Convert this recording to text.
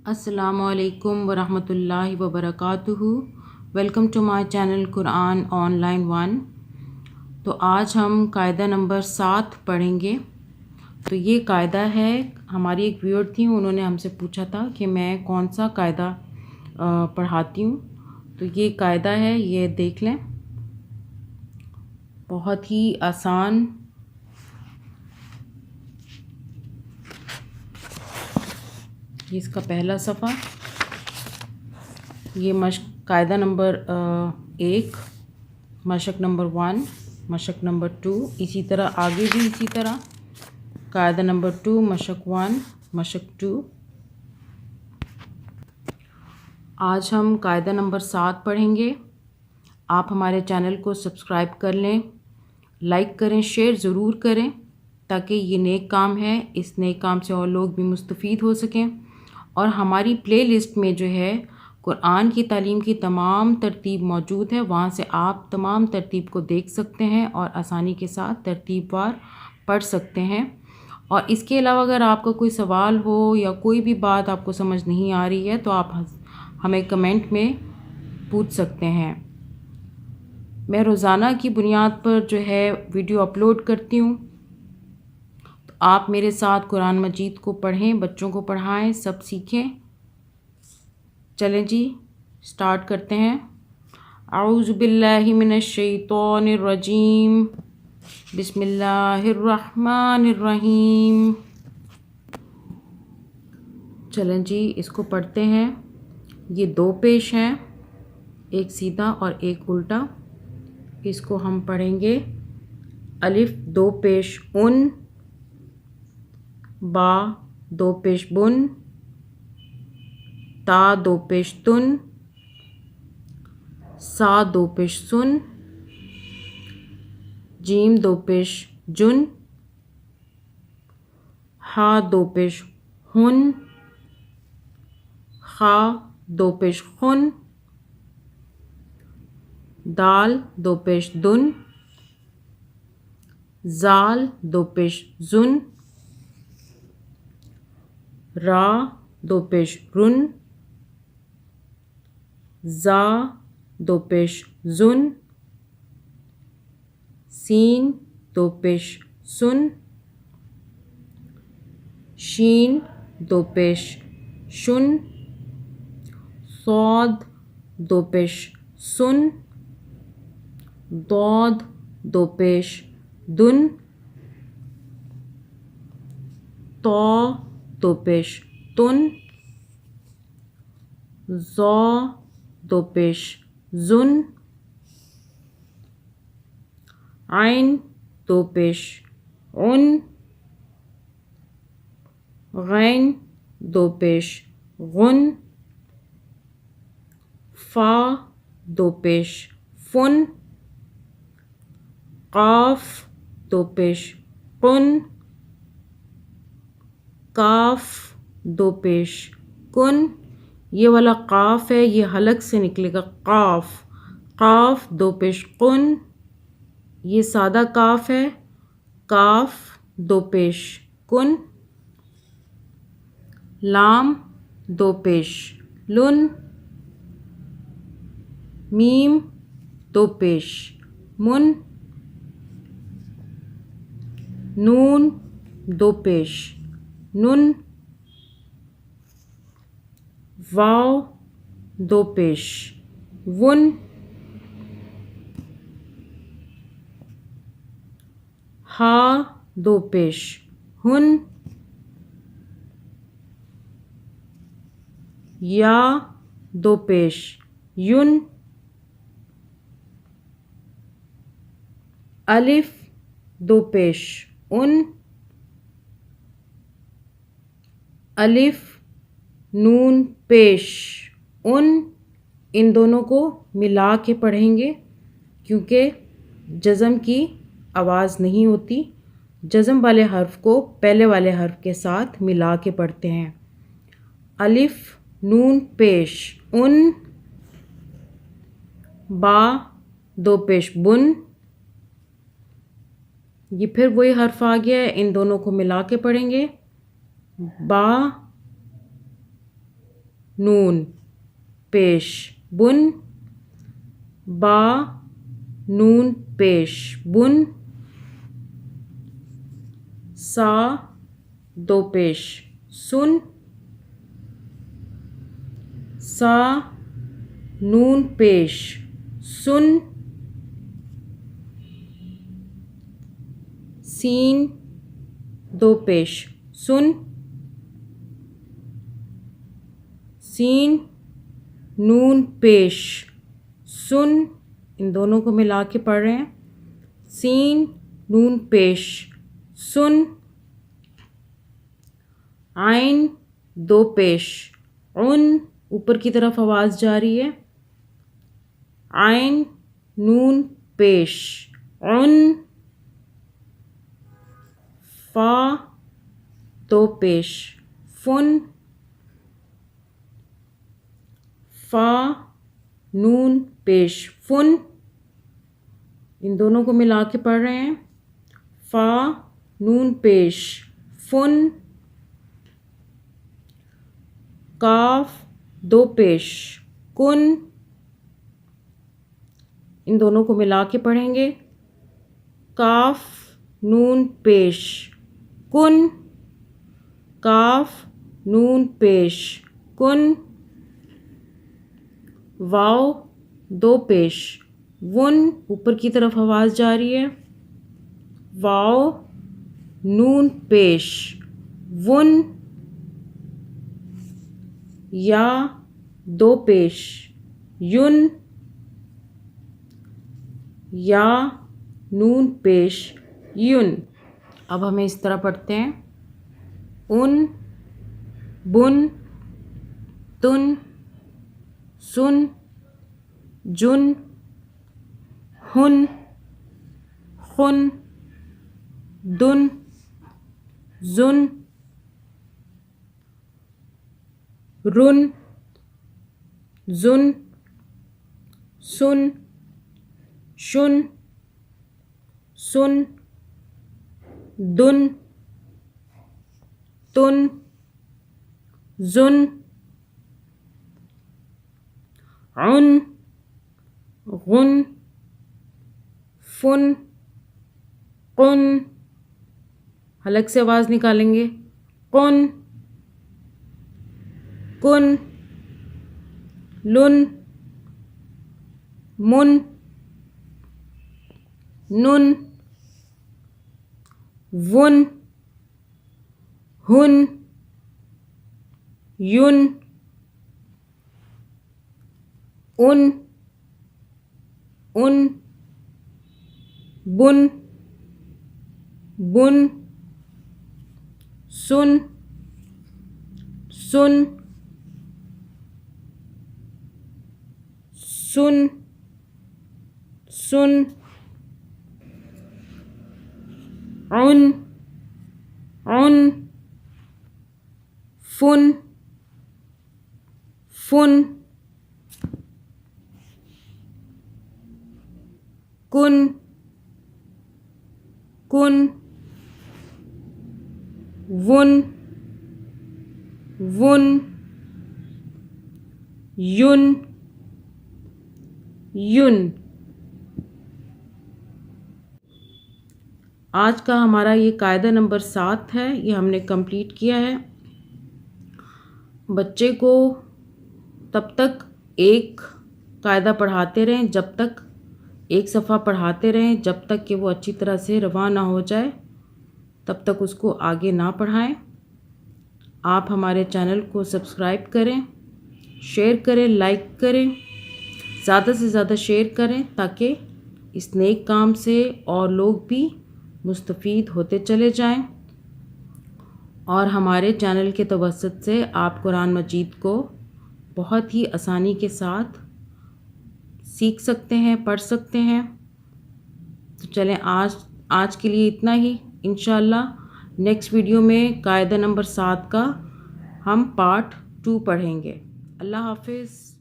السلام علیکم ورحمۃ اللہ وبرکاتہ۔ Welcome to my channel Quran online 1۔ تو آج ہم قاعدہ نمبر 7 پڑھیں گے۔ تو یہ قاعدہ ہے، ہماری ایک ویور تھی، انہوں نے ہم سے پوچھا تھا کہ میں کون سا قاعدہ پڑھاتی ہوں۔ تو یہ قاعدہ ہے، یہ دیکھ لیں، بہت ہی آسان۔ یہ اس کا پہلا صفحہ، یہ مشق قاعدہ نمبر 1، مشق نمبر 1، مشق نمبر 2، اسی طرح آگے بھی اسی طرح قاعدہ نمبر 2، مشق 1، مشق 2۔ آج ہم قاعدہ نمبر 7 پڑھیں گے۔ آپ ہمارے چینل کو سبسکرائب کر لیں، لائک کریں، شیئر ضرور کریں تاکہ یہ نیک کام ہے، اس نیک کام سے اور لوگ بھی مستفید ہو سکیں۔ اور ہماری پلے لسٹ میں جو ہے قرآن کی تعلیم کی تمام ترتیب موجود ہے، وہاں سے آپ تمام ترتیب کو دیکھ سکتے ہیں اور آسانی کے ساتھ ترتیب وار پڑھ سکتے ہیں۔ اور اس کے علاوہ اگر آپ کا کوئی سوال ہو یا کوئی بھی بات آپ کو سمجھ نہیں آ رہی ہے تو آپ ہمیں کمنٹ میں پوچھ سکتے ہیں۔ میں روزانہ کی بنیاد پر جو ہے ویڈیو اپلوڈ کرتی ہوں، تو آپ میرے ساتھ قرآن مجید کو پڑھیں، بچوں کو پڑھائیں، سب سیکھیں۔ چلیں جی سٹارٹ کرتے ہیں۔ اعوذ باللہ من الشیطان الرجیم، بسم اللہ الرحمن الرحیم۔ چلیں جی اس کو پڑھتے ہیں۔ یہ 2 پیش ہیں، ایک سیدھا اور ایک الٹا۔ اس کو ہم پڑھیں گے۔ الف 2 پیش ان، با 2 پیش بن، تا 2 پیش تن، سا 2 پیش سن، جیم 2 پیش جن، ہا 2 پیش ہن، خا 2 پیش خن، دال 2 پیش دن، زال 2 پیش زن، را 2 پیش رن، زا 2 پیش زن، سین 2 پیش سن، شین 2 پیش شن، صاد 2 پیش سن، ضاد 2 پیش دن، طا 2 پیش تن، ظا 2 پیش زن، عین 2 پیش عن، غین 2 پیش غن، فا 2 پیش فن، قاف 2 پیش قن، کاف 2 پیش کن۔ یہ والا قاف ہے، یہ حلق سے نکلے گا قاف، قاف 2 پیش قن۔ یہ سادہ کاف ہے، کاف 2 پیش کن۔ لام 2 پیش لن، میم 2 پیش من، نون 2 پیش نن، واو 2 پیش ون، ہا 2 پیش ہن، یا 2 پیش ین، الف 2 پیش ان، الف نون پیش ان۔ ان دونوں کو ملا کے پڑھیں گے کیونکہ جزم کی آواز نہیں ہوتی، جزم والے حرف کو پہلے والے حرف کے ساتھ ملا کے پڑھتے ہیں۔ الف نون پیش ان، با 2 پیش بن، یہ پھر وہی حرف آ گیا ہے، ان دونوں کو ملا کے پڑھیں گے۔ با نون پیش بن، با نون پیش بن، سا دو پیش سن، سا نون پیش سن، سین دو پیش سن، سین نون پیش سن، ان دونوں کو ملا کے پڑھ رہے ہیں، سین نون پیش سن، عین دو پیش عن، اوپر کی طرف آواز جاری ہے، عین نون پیش عن، فا دو پیش فن، فا نون پیش فن، ان دونوں کو ملا کے پڑھ رہے ہیں، فا نون پیش فن، کاف دو پیش کن، ان دونوں کو ملا کے پڑھیں گے، کاف نون پیش کن، کاف نون پیش کن، واو دو پیش ون، اوپر کی طرف آواز جاری ہے، واو نون پیش ون، یا دو پیش یون، یا نون پیش یون۔ اب ہمیں اس طرح پڑھتے ہیں، ان بن تن سن جن ہن خن دن زن رن زن سن شن سن دن تن زن عن غن فن قن، حلق سے آواز نکالیں گے، قن کن لن من نن ون ہن یون ان بن بن سن سن سن سن عن فن فن کن ون یون آج کا ہمارا یہ قاعدہ نمبر 7 ہے، یہ ہم نے کمپلیٹ کیا ہے۔ بچے کو تب تک ایک قاعدہ پڑھاتے رہیں، جب تک ایک صفحہ پڑھاتے رہیں جب تک کہ وہ اچھی طرح سے رواں نہ ہو جائے، تب تک اس کو آگے نہ پڑھائیں۔ آپ ہمارے چینل کو سبسکرائب کریں، شیئر کریں، لائک کریں، زیادہ سے زیادہ شیئر کریں تاکہ اس نیک کام سے اور لوگ بھی مستفید ہوتے چلے جائیں، اور ہمارے چینل کے توسط سے آپ قرآن مجید کو بہت ہی آسانی کے ساتھ سیکھ سکتے ہیں، پڑھ سکتے ہیں۔ تو چلیں آج کے لیے اتنا ہی، انشاءاللہ نیکسٹ ویڈیو میں قاعدہ نمبر 7 کا ہم پارٹ 2 پڑھیں گے۔ اللہ حافظ۔